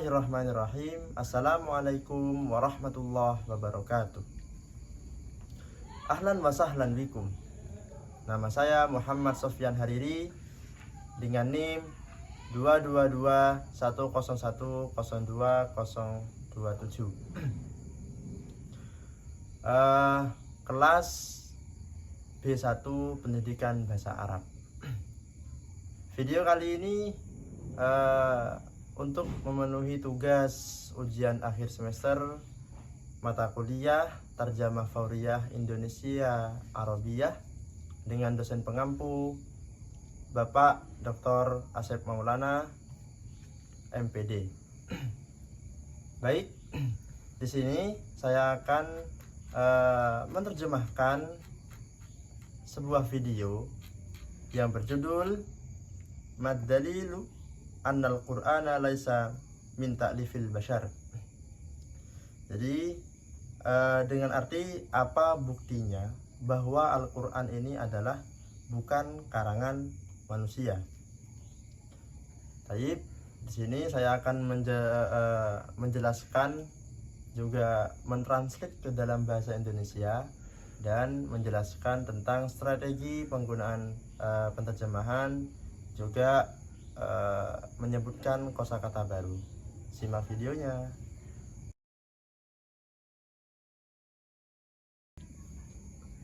Bismillahirrahmanirrahim. Assalamualaikum warahmatullahi wabarakatuh. Ahlan wa sahlan bikum. Nama saya Muhammad Sofyan Hariri dengan NIM 22210102027. Kelas B1 Pendidikan Bahasa Arab. Video kali ini untuk memenuhi tugas ujian akhir semester mata kuliah Tarjamah Fauriyah Indonesia Arabiyah dengan dosen pengampu Bapak Dr. Asep Maulana MPD. Baik, di sini saya akan menerjemahkan sebuah video yang berjudul Mad-dalilu annal Qur'ana laisa min ta'lifil bashar. Jadi dengan arti apa buktinya bahwa Al-Qur'an ini adalah bukan karangan manusia. Baik, di sini saya akan menjelaskan juga mentranslate ke dalam bahasa Indonesia dan menjelaskan tentang strategi penggunaan penterjemahan, juga menyebutkan kosakata baru. Simak videonya.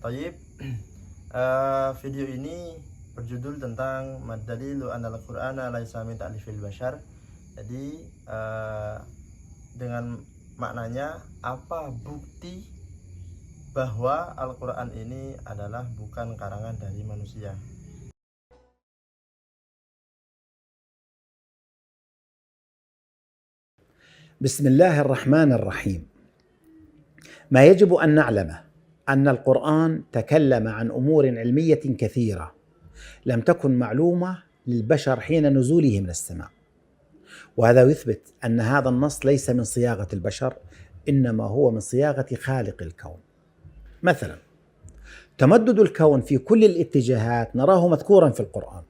Baik, video ini berjudul tentang Mad-dalilu annal Qur'ana laisa min ta'lifil bashar. Jadi dengan maknanya, apa bukti bahwa Al-Qur'an ini adalah bukan karangan dari manusia. بسم الله الرحمن الرحيم. ما يجب أن نعلمه أن القرآن تكلم عن أمور علمية كثيرة لم تكن معلومة للبشر حين نزوله من السماء، وهذا يثبت أن هذا النص ليس من صياغة البشر، إنما هو من صياغة خالق الكون. مثلا تمدد الكون في كل الاتجاهات نراه مذكورا في القرآن.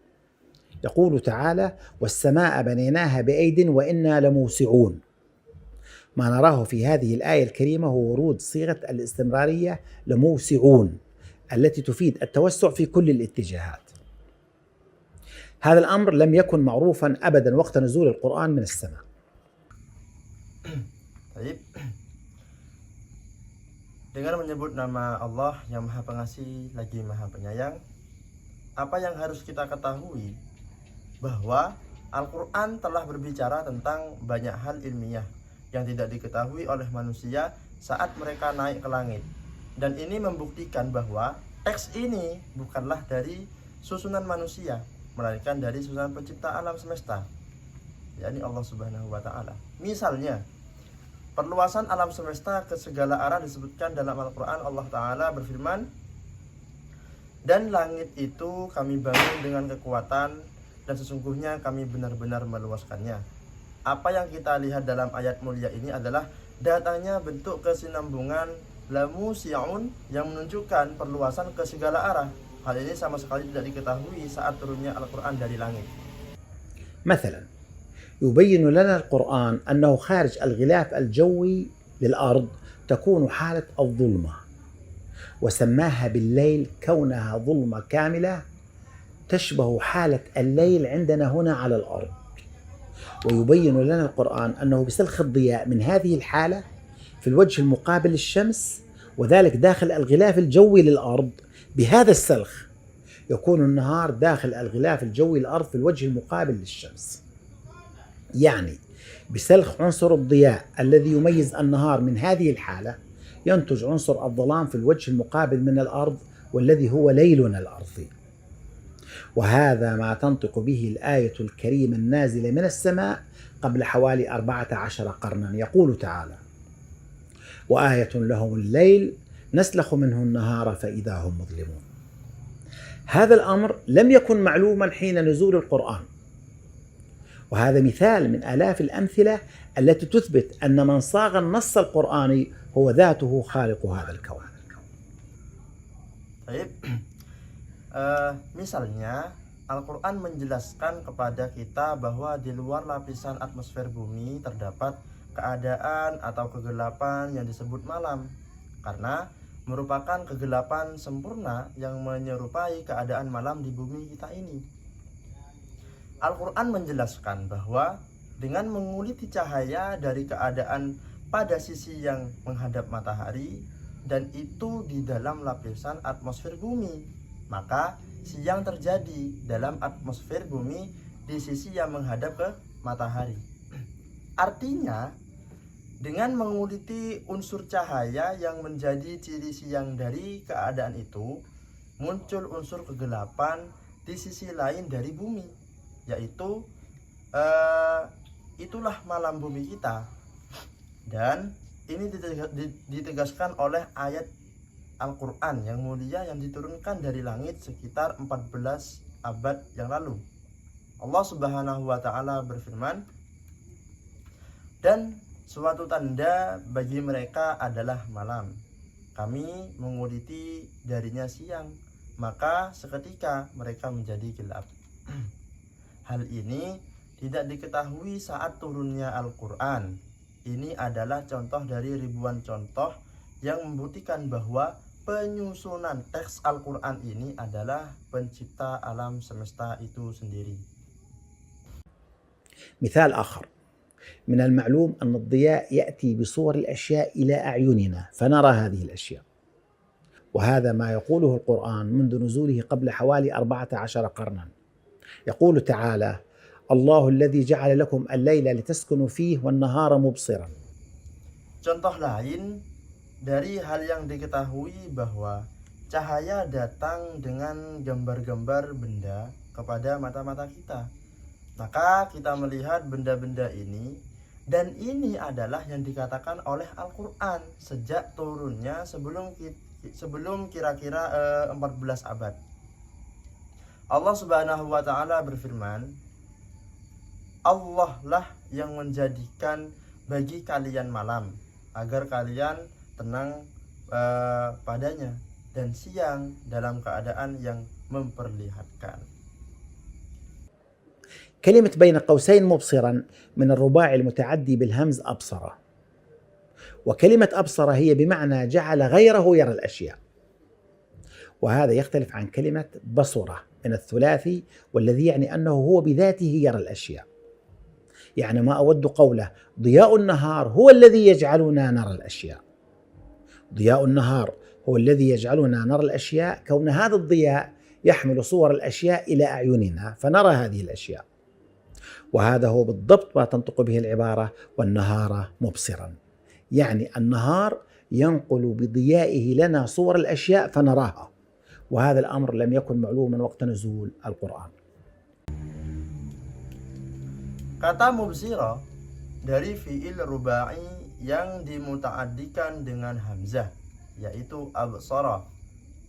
يقول تعالى: والسماء بنيناها بأيد وإنا لموسعون. ما نراه في هذه الآية الكريمة هو ورود صيغة الاستمرارية لموسعون التي تفيد التوسع في كل الاتجاهات. هذا الأمر لم يكن معروفا أبدا وقت نزول القرآن من السماء. Dengan menyebut nama Allah yang Maha Pengasih lagi Maha Penyayang, apa yang harus kita ketahui bahwa Al-Quran telah berbicara tentang banyak hal ilmiah yang tidak diketahui oleh manusia saat mereka naik ke langit. Dan ini membuktikan bahwa teks ini bukanlah dari susunan manusia, melainkan dari susunan pencipta alam semesta, yakni Allah Subhanahu wa Ta'ala. Misalnya, perluasan alam semesta ke segala arah disebutkan dalam Al-Quran. Allah Ta'ala berfirman, dan langit itu kami bangun dengan kekuatan, dan sesungguhnya kami benar-benar meluaskannya. Apa yang kita lihat dalam ayat mulia ini adalah datangnya bentuk kesinambungan lamusi'un yang menunjukkan perluasan ke segala arah. Hal ini sama sekali tidak diketahui saat turunnya Al-Quran dari langit. مثلا يبين لنا القرآن أنه خارج الغلاف الجوي للأرض تكون حالة الظلمة، وسماها بالليل كونها ظلمة كاملة تشبه حالة الليل عندنا هنا على الأرض. ويبين لنا القرآن أنه بسلخ الضياء من هذه الحالة في الوجه المقابل للشمس، وذلك داخل الغلاف الجوي للأرض، بهذا السلخ يكون النهار داخل الغلاف الجوي للأرض في الوجه المقابل للشمس. يعني بسلخ عنصر الضياء الذي يميز النهار من هذه الحالة ينتج عنصر الظلام في الوجه المقابل من الأرض، والذي هو ليلنا الأرضي. وهذا ما تنطق به الآية الكريمة النازلة من السماء قبل حوالي 14 قرنا. يقول تعالى: وآية لهم الليل نسلخ منه النهار فإذا هم مظلمون. هذا الأمر لم يكن معلوما حين نزول القرآن، وهذا مثال من آلاف الأمثلة التي تثبت أن من صاغ النص القرآني هو ذاته خالق هذا الكون. Misalnya Al-Quran menjelaskan kepada kita bahwa di luar lapisan atmosfer bumi terdapat keadaan atau kegelapan yang disebut malam, karena merupakan kegelapan sempurna yang menyerupai keadaan malam di bumi kita ini. Al-Quran menjelaskan bahwa dengan menguliti cahaya dari keadaan pada sisi yang menghadap matahari, dan itu di dalam lapisan atmosfer bumi, maka siang terjadi dalam atmosfer bumi di sisi yang menghadap ke matahari. Artinya, dengan menguliti unsur cahaya yang menjadi ciri siang dari keadaan itu, muncul unsur kegelapan di sisi lain dari bumi, yaitu itulah malam bumi kita. Dan ini ditegaskan oleh ayat Al-Quran yang mulia yang diturunkan dari langit sekitar 14 abad yang lalu. Allah Subhanahu wa Ta'ala berfirman, dan suatu tanda bagi mereka adalah malam, kami menguliti darinya siang, maka seketika mereka menjadi gelap. Hal ini tidak diketahui saat turunnya Al-Quran. Ini adalah contoh dari ribuan contoh yang membuktikan bahwa penyusunan teks Al-Quran ini adalah pencipta alam semesta itu sendiri. مثال آخر: من المعلوم أن الضياء يأتي بصور الأشياء إلى أعيننا فنرى هذه الأشياء، وهذا ما يقوله القرآن منذ نزوله قبل حوالي 14 قرنا. يقول تعالى: الله الذي جعل لكم الليل لتسكنوا فيه والنهار مبصرا. Contoh lain dari hal yang diketahui bahwa cahaya datang dengan gambar-gambar benda kepada mata-mata kita, maka kita melihat benda-benda ini, dan ini adalah yang dikatakan oleh Al-Quran sejak turunnya sebelum kira-kira 14 abad. Allah Subhanahu wa Ta'ala berfirman, Allah lah yang menjadikan bagi kalian malam agar kalian tenang padanya, dan siang dalam keadaan yang memperlihatkan. كلمة بين قوسين مبصرا من الرباعي المتعدي بالهمز أبصر، وكلمة أبصر هي بمعنى جعل غيره يرى الأشياء، وهذا يختلف عن كلمة بصرة من الثلاثي والذي يعني أنه هو بذاته يرى الأشياء. يعني ما أود قوله ضياء النهار هو الذي يجعلنا نرى الأشياء، ضياء النهار هو الذي يجعلنا نرى الأشياء، كون هذا الضياء يحمل صور الأشياء إلى أعيننا فنرى هذه الأشياء، وهذا هو بالضبط ما تنطق به العبارة والنهار مبصرا، يعني النهار ينقل بضيائه لنا صور الأشياء فنراها، وهذا الأمر لم يكن معلوما وقت نزول القرآن. Kata mubsirah dari fi'il rubai yang dimuta'addikan dengan hamzah, yaitu absara,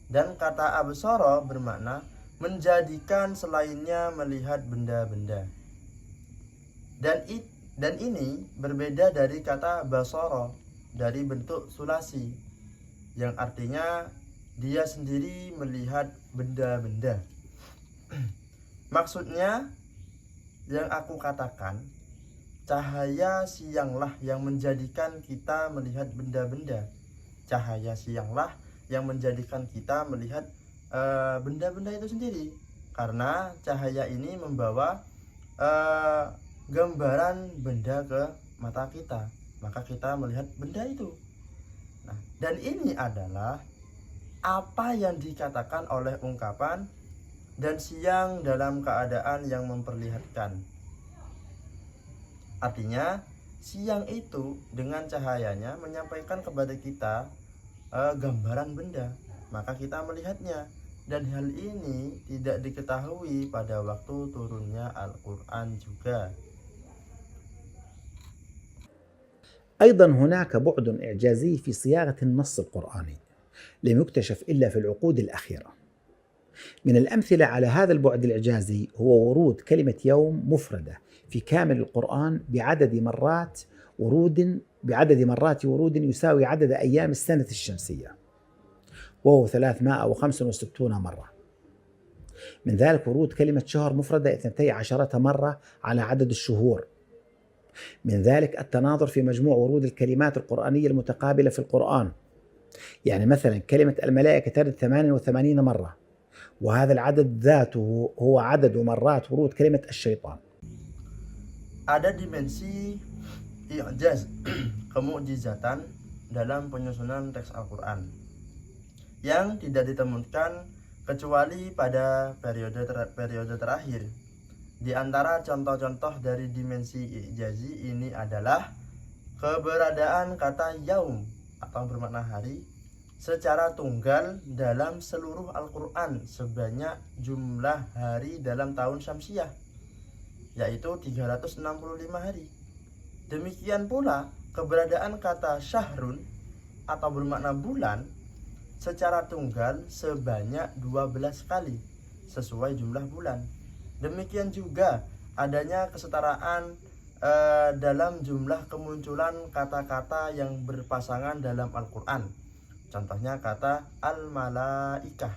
dan kata absara bermakna menjadikan selainnya melihat benda-benda. Dan ini berbeda dari kata basara dari bentuk sulasi yang artinya dia sendiri melihat benda-benda. Maksudnya, yang aku katakan, cahaya sianglah yang menjadikan kita melihat benda-benda. Cahaya sianglah yang menjadikan kita melihat benda-benda itu sendiri, karena cahaya ini membawa gambaran benda ke mata kita, maka kita melihat benda itu. Nah, dan ini adalah apa yang dikatakan oleh ungkapan dan siang dalam keadaan yang memperlihatkan. Artinya, siang itu dengan cahayanya menyampaikan kepada kita gambaran benda, maka kita melihatnya. Dan hal ini tidak diketahui pada waktu turunnya Al-Quran juga. أيضا هناك بعد إعجازي في صياغة النص القرآني لم يكتشف إلا في العقود الأخيرة. من الأمثلة على هذا البعد الإعجازي هو ورود كلمة يوم مفردة في كامل القرآن بعدد مرات ورود يساوي عدد أيام السنة الشمسية، وهو 365 مرة. من ذلك ورود كلمة شهر مفردة 12 مرة على عدد الشهور. من ذلك التناظر في مجموع ورود الكلمات القرآنية المتقابلة في القرآن. يعني مثلا كلمة الملائكة ترد 88 مرة، وهذا العدد ذاته هو عدد مرات ورود كلمة الشيطان. Ada dimensi i'jaz, kemukjizatan dalam penyusunan teks Al-Quran yang tidak ditemukan kecuali pada periode terakhir. Di antara contoh-contoh dari dimensi i'jazi ini adalah keberadaan kata yaum atau bermakna hari secara tunggal dalam seluruh Al-Quran sebanyak jumlah hari dalam tahun Syamsiah, yaitu 365 hari. Demikian pula keberadaan kata syahrun atau bermakna bulan secara tunggal sebanyak 12 kali sesuai jumlah bulan. Demikian juga adanya kesetaraan dalam jumlah kemunculan kata-kata yang berpasangan dalam Al-Quran. Contohnya kata al-malaikah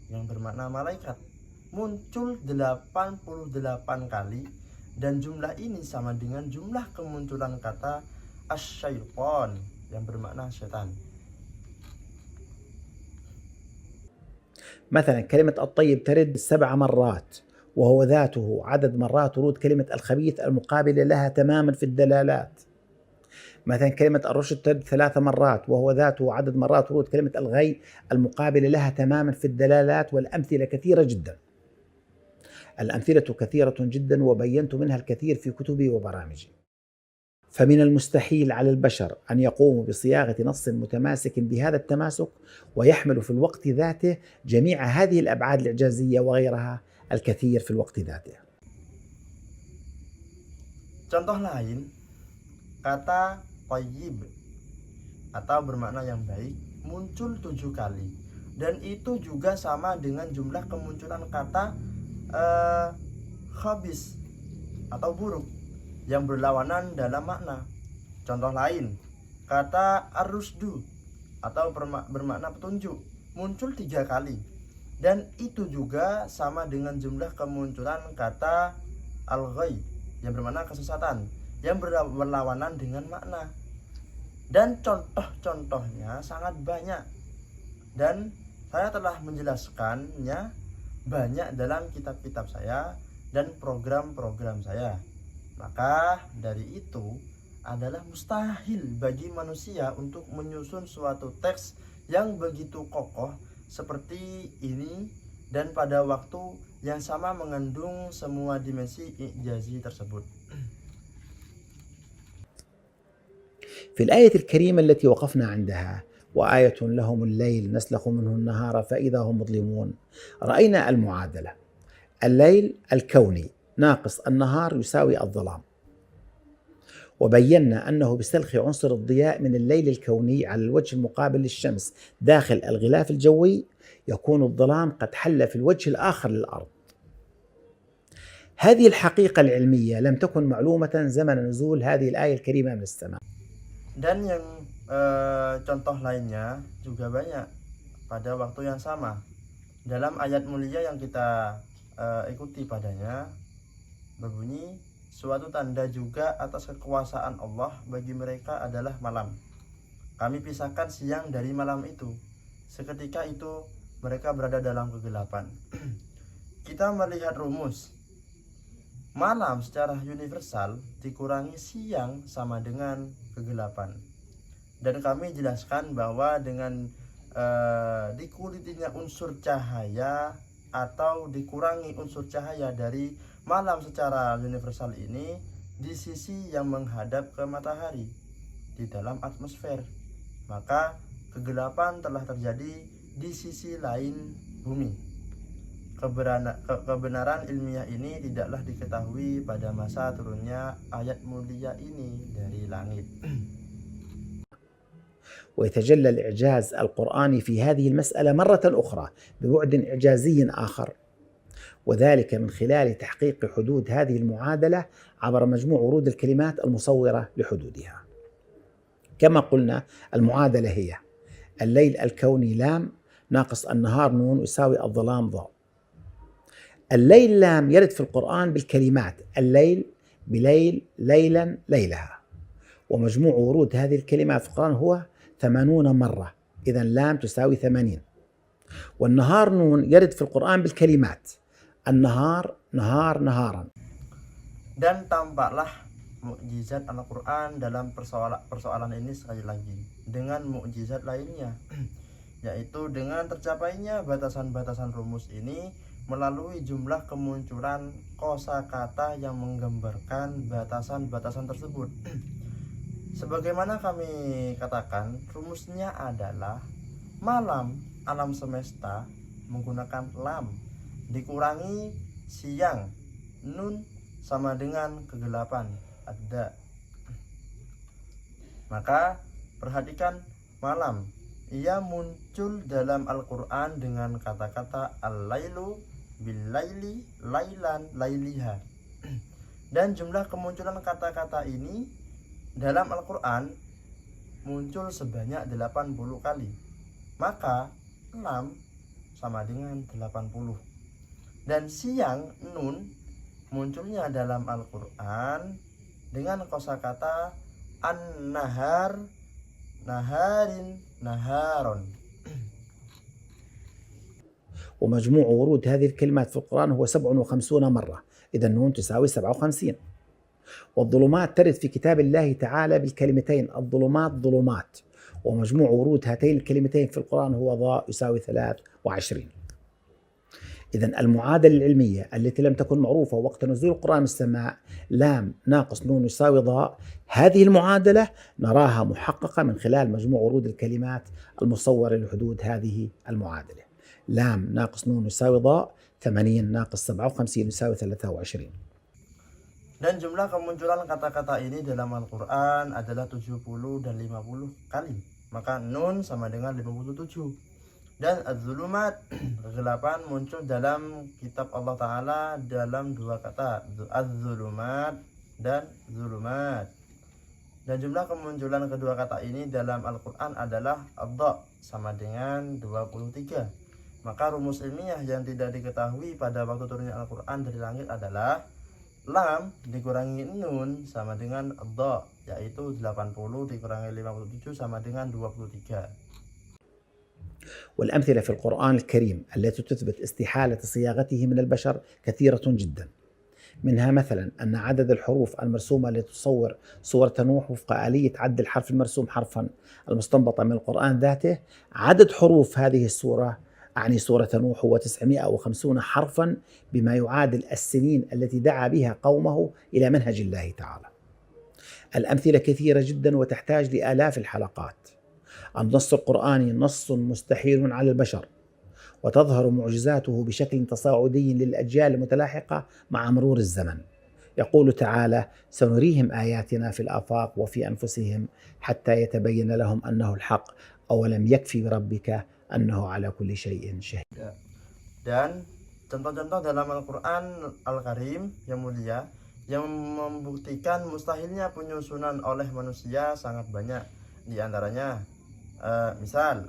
yang bermakna malaikat muncul 88 kali, dan jumlah ini sama dengan jumlah kemunculan kata asy-syaitan yang bermakna setan. مثلا كلمة الطيب ترد 7 مرات، وهو ذاته عدد مرات ورود كلمة الخبيث المقابلة لها تماما في الدلالات. مثلا كلمة الرشد ترد 3 مرات، وهو ذاته عدد مرات ورود كلمة الغي المقابلة لها تماما في الدلالات، والأمثلة كثيرة جدا. الأمثلة كثيرة جدا وبينت منها الكثير في كتبي وبرامجي. فمن المستحيل على البشر أن يقوموا بصياغة نص متماسك بهذا التماسك ويحمل في الوقت ذاته جميع هذه الأبعاد الإعجازية وغيرها الكثير في الوقت ذاته. Contoh lain, kata thayyib atau bermakna yang baik muncul 7 kali, dan itu juga sama dengan jumlah kemunculan kata khabis atau buruk yang berlawanan dalam makna. Contoh lain, kata ar-rusdu atau bermakna petunjuk muncul 3 kali, dan itu juga sama dengan jumlah kemunculan kata al-ghay yang bermakna kesesatan yang berlawanan dengan makna. Dan contoh-contohnya sangat banyak, dan saya telah menjelaskannya banyak dalam kitab-kitab saya dan program-program saya. Maka dari itu adalah mustahil bagi manusia untuk menyusun suatu teks yang begitu kokoh seperti ini dan pada waktu yang sama mengandung semua dimensi i'jazi tersebut. في الآية الكريمة التي وقفنا عندها وآية لهم الليل نسلخ منه النهار فإذا هم مظلمون، رأينا المعادلة. الليل الكوني ناقص النهار يساوي الظلام، وبينا أنه بسلخ عنصر الضياء من الليل الكوني على الوجه المقابل للشمس داخل الغلاف الجوي يكون الظلام قد حل في الوجه الآخر للأرض. هذه الحقيقة العلمية لم تكن معلومة زمن نزول هذه الآية الكريمة من السماء. Dan yang contoh lainnya juga banyak pada waktu yang sama. Dalam ayat mulia yang kita ikuti padanya berbunyi, suatu tanda juga atas kekuasaan Allah bagi mereka adalah malam. Kami pisahkan siang dari malam itu. Seketika itu mereka berada dalam kegelapan. Kita melihat rumus malam secara universal dikurangi siang sama dengan kegelapan. Dan kami jelaskan bahwa dengan dikulitinya unsur cahaya atau dikurangi unsur cahaya dari malam secara universal ini di sisi yang menghadap ke matahari di dalam atmosfer, maka kegelapan telah terjadi di sisi lain bumi. Kebenaran ilmiah ini tidaklah diketahui pada masa turunnya ayat mulia ini dari langit. ويتجلى الإعجاز القرآني في هذه المسألة مرة أخرى ببعد إعجازي آخر، وذلك من خلال تحقيق حدود هذه المعادلة عبر مجموع ورود الكلمات المصورة لحدودها. كما قلنا المعادلة هي الليل الكوني لام ناقص النهار نون يساوي الظلام ضاء. الليل لام يرد في القرآن بالكلمات الليل بليل ليلا ليلها، ومجموع ورود هذه الكلمات في القرآن هو 80 مرة، إذا لام تساوي 80. والنهار نون يرد في القرآن بالكلمات النهار نهار نهارا. Dan tampaklah mukjizat Al-Quran dalam persoalan ini sekali lagi dengan mukjizat lainnya, yaitu dengan tercapainya batasan-batasan rumus ini melalui jumlah kemunculan kosakata yang menggambarkan batasan-batasan tersebut. Sebagaimana kami katakan, rumusnya adalah malam alam semesta menggunakan lam dikurangi siang nun sama dengan kegelapan ada. Maka perhatikan malam, ia muncul dalam Al-Quran dengan kata-kata al-lailu bil-laili lailan lailiha. Dan jumlah kemunculan kata-kata ini dalam Al-Quran muncul sebanyak 80 kali. Maka lam sama dengan 80. Dan siang nun munculnya dalam Al-Quran dengan kosakata an-nahar naharin naharon. ومجموع ورود هذه الكلمات في القرآن هو 57 مرة، إذا النون تساوي 57. والظلمات ترد في كتاب الله تعالى بالكلمتين الظلمات ظلمات، ومجموع ورود هاتين الكلمتين في القرآن هو ضاء يساوي 23. إذا المعادلة العلمية التي لم تكن معروفة وقت نزول القرآن من السماء لام ناقص نون يساوي ضاء، هذه المعادلة نراها محققة من خلال مجموع ورود الكلمات المصورة لحدود هذه المعادلة. لام ناقص نون يساوي ضاء، 80 ناقص 57 يساوي 23. Dan jumlah kemunculan kata-kata ini dalam Al-Quran adalah 70 dan 50 kali. Maka nun sama dengan 57. Dan az-zulumat, kegelapan, muncul dalam kitab Allah Ta'ala dalam dua kata, az-zulumat dan zulumat. Dan jumlah kemunculan kedua kata ini dalam Al-Quran adalah ad-da sama dengan 23. Maka rumus ilmiah yang tidak diketahui pada waktu turunnya Al-Quran dari langit adalah lam dikurangi nun sama dengan ad-da, yaitu 80 dikurangi 57 sama dengan 23. والأمثلة في القرآن الكريم التي تثبت استحالة صياغته من البشر كثيرة جدا. منها مثلا أن عدد الحروف المرسومة التي تصور سورة نوح وفق آلية عد الحرف المرسوم حرفا المستنبطة من القرآن ذاته، عدد حروف هذه السورة أعني سورة نوح هو 950 حرفا، بما يعادل السنين التي دعا بها قومه إلى منهج الله تعالى. الأمثلة كثيرة جدا وتحتاج لآلاف الحلقات. النص القرآني نص مستحيل على البشر، وتظهر معجزاته بشكل تصاعدي للأجيال المتلاحقة مع مرور الزمن. يقول تعالى: سنريهم آياتنا في الآفاق وفي أنفسهم حتى يتبين لهم أنه الحق أولم يكفي بربك أنه على كل شيء شهيد. Dan contoh-contoh dalam Al-Quran Al-Karim yang mulia yang membuktikan mustahilnya penyusunan oleh manusia sangat banyak. Di antaranya misal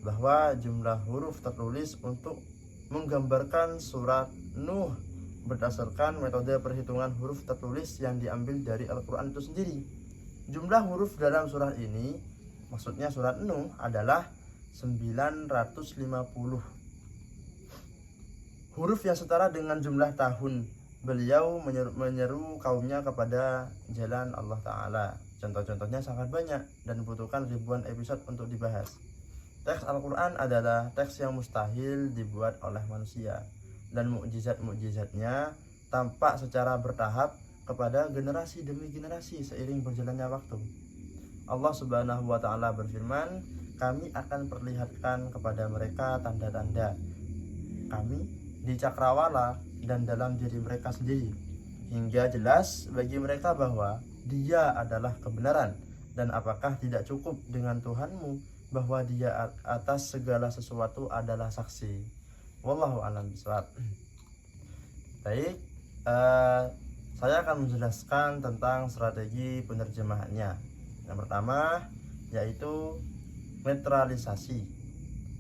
bahwa jumlah huruf tertulis untuk menggambarkan surat Nuh berdasarkan metode perhitungan huruf tertulis yang diambil dari Al-Quran itu sendiri. Jumlah huruf dalam surat ini, maksudnya surat Nuh, adalah 950 huruf yang setara dengan jumlah tahun beliau menyeru kaumnya kepada jalan Allah Ta'ala. Contoh-contohnya sangat banyak dan membutuhkan ribuan episode untuk dibahas. Teks Al-Quran adalah teks yang mustahil dibuat oleh manusia, dan mukjizat-mukjizatnya tampak secara bertahap kepada generasi demi generasi seiring berjalannya waktu. Allah Subhanahu wa Ta'ala berfirman, kami akan perlihatkan kepada mereka tanda-tanda kami di cakrawala dan dalam diri mereka sendiri, hingga jelas bagi mereka bahwa Dia adalah kebenaran. Dan apakah tidak cukup dengan Tuhanmu bahwa Dia atas segala sesuatu adalah saksi? Wallahu a'lam bishawab. Baik, saya akan menjelaskan tentang strategi penerjemahannya. Yang pertama yaitu netralisasi,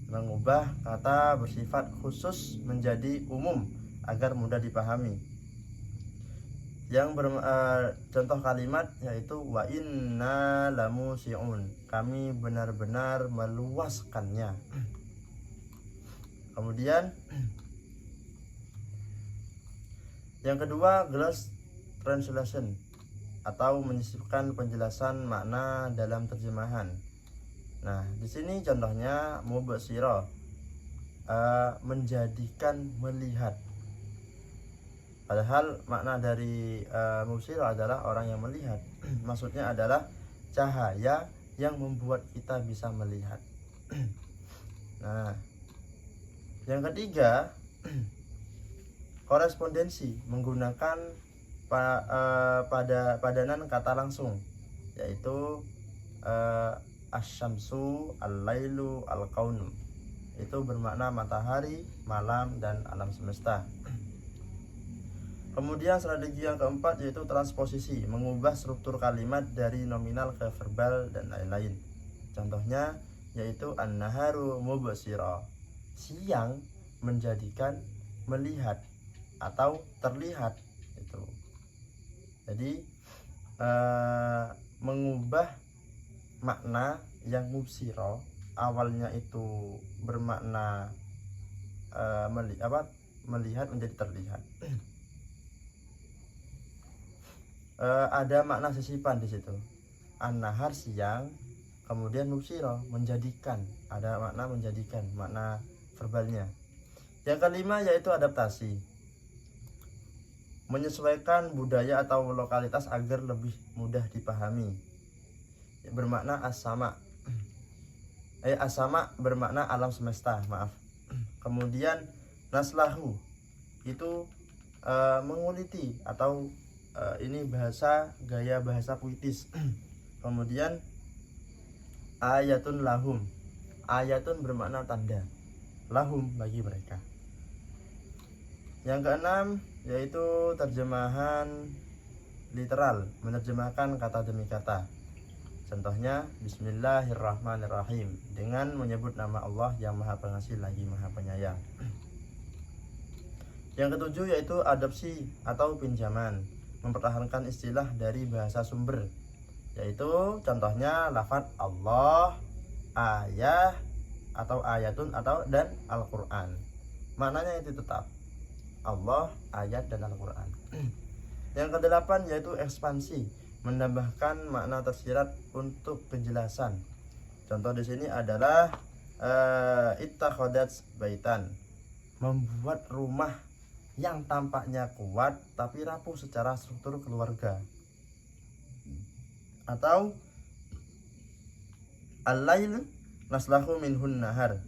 mengubah kata bersifat khusus menjadi umum agar mudah dipahami. Contoh kalimat yaitu wa inna lamusiun, kami benar-benar meluaskannya. Kemudian yang kedua, glass translation atau menyisipkan penjelasan makna dalam terjemahan. Nah, di sini contohnya mubsira, menjadikan melihat. Padahal makna dari mubsira adalah orang yang melihat. Maksudnya adalah cahaya yang membuat kita bisa melihat. Nah, yang ketiga, korespondensi menggunakan padanan kata langsung, yaitu asyamsu, al-lailu, al-kaunu. Itu bermakna matahari, malam, dan alam semesta. Kemudian strategi yang keempat yaitu transposisi, mengubah struktur kalimat dari nominal ke verbal dan lain-lain. Contohnya yaitu an-naharu mubsira, siang menjadikan melihat atau terlihat itu. Jadi mengubah makna yang mubsira awalnya itu bermakna melihat menjadi terlihat. Ada makna sisipan di situ. An-nahar siang, kemudian mubsira menjadikan, ada makna menjadikan, makna verbalnya. Yang kelima yaitu adaptasi, menyesuaikan budaya atau lokalitas agar lebih mudah dipahami. Bermakna as-sama. As-sama bermakna alam semesta, maaf. Kemudian naslahu itu menguliti atau ini gaya bahasa puitis. Kemudian ayatun lahum, ayatun bermakna tanda, lahum bagi mereka. Yang keenam yaitu terjemahan literal, menerjemahkan kata demi kata. Contohnya Bismillahirrahmanirrahim, dengan menyebut nama Allah yang Maha Pengasih lagi Maha Penyayang. Yang ketujuh yaitu adopsi atau pinjaman, mempertahankan istilah dari bahasa sumber, yaitu contohnya lafadz Allah, ayah atau ayatun atau dan Al-Quran. Maknanya itu tetap Allah, ayat, dan Al-Quran. Yang kedelapan yaitu ekspansi, menambahkan makna tersirat untuk kejelasan. Contoh di sini adalah ittakhadats baitan, membuat rumah yang tampaknya kuat tapi rapuh secara struktur keluarga. Atau al-lail naslahu minhun nahar,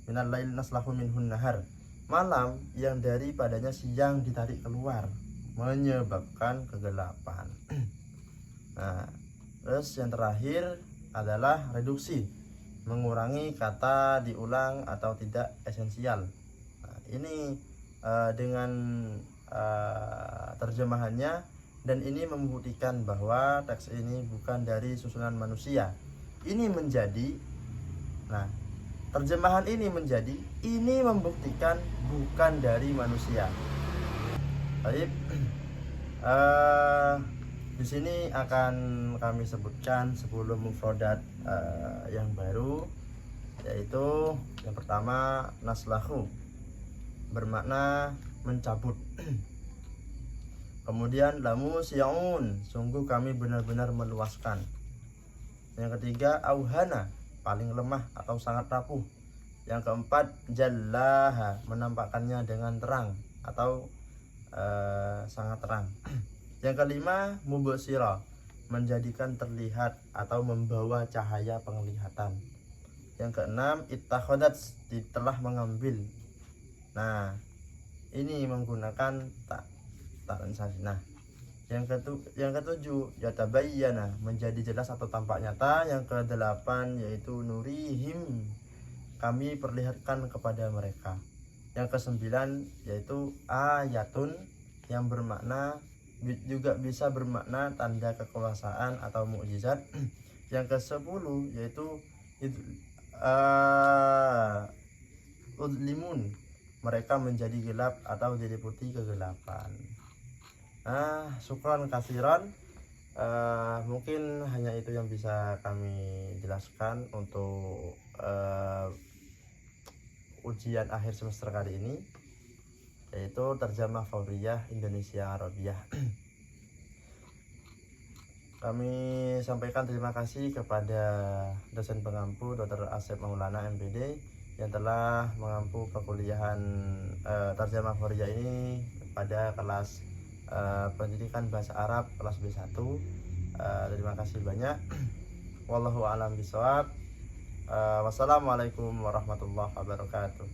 minal lail naslahu minhun nahar, malam yang daripadanya siang ditarik keluar, menyebabkan kegelapan. Nah, terus yang terakhir adalah reduksi, mengurangi kata diulang atau tidak esensial. Nah, ini dengan terjemahannya, dan ini membuktikan bahwa teks ini bukan dari susunan manusia. Ini menjadi, nah, terjemahan ini menjadi, ini membuktikan bukan dari manusia. Baik, di sini akan kami sebutkan 10 mufradat yang baru, yaitu yang pertama naslahu, bermakna mencabut. Kemudian lamusiun, sungguh kami benar-benar meluaskan. Yang ketiga auhana, paling lemah atau sangat rapuh. Yang keempat jallaha, menampakkannya dengan terang atau sangat terang. Yang kelima mubsira, menjadikan terlihat atau membawa cahaya penglihatan. Yang keenam ittakhadats, telah mengambil. Nah, ini menggunakan tak transaksi. Nah, yang ketujuh yatabayyana, menjadi jelas atau tampak nyata. Yang kedelapan yaitu nurihim, kami perlihatkan kepada mereka. Yang kesembilan yaitu ayatun, yang bermakna juga bisa bermakna tanda kekuasaan atau mukjizat. Yang ke-10 yaitu udlimun, mereka menjadi gelap atau diliputi kegelapan. Syukran kasiran. Mungkin hanya itu yang bisa kami jelaskan untuk ujian akhir semester kali ini, yaitu terjemah Fauriyah Indonesia Arabiyah. Kami sampaikan terima kasih kepada dosen pengampu Dr. Asep Maulana MPD yang telah mengampu perkuliahan terjemah Fauriyah ini pada kelas pendidikan bahasa Arab kelas B1. Terima kasih banyak. Wallahu a'lam bishawab. Wassalamualaikum warahmatullahi wabarakatuh.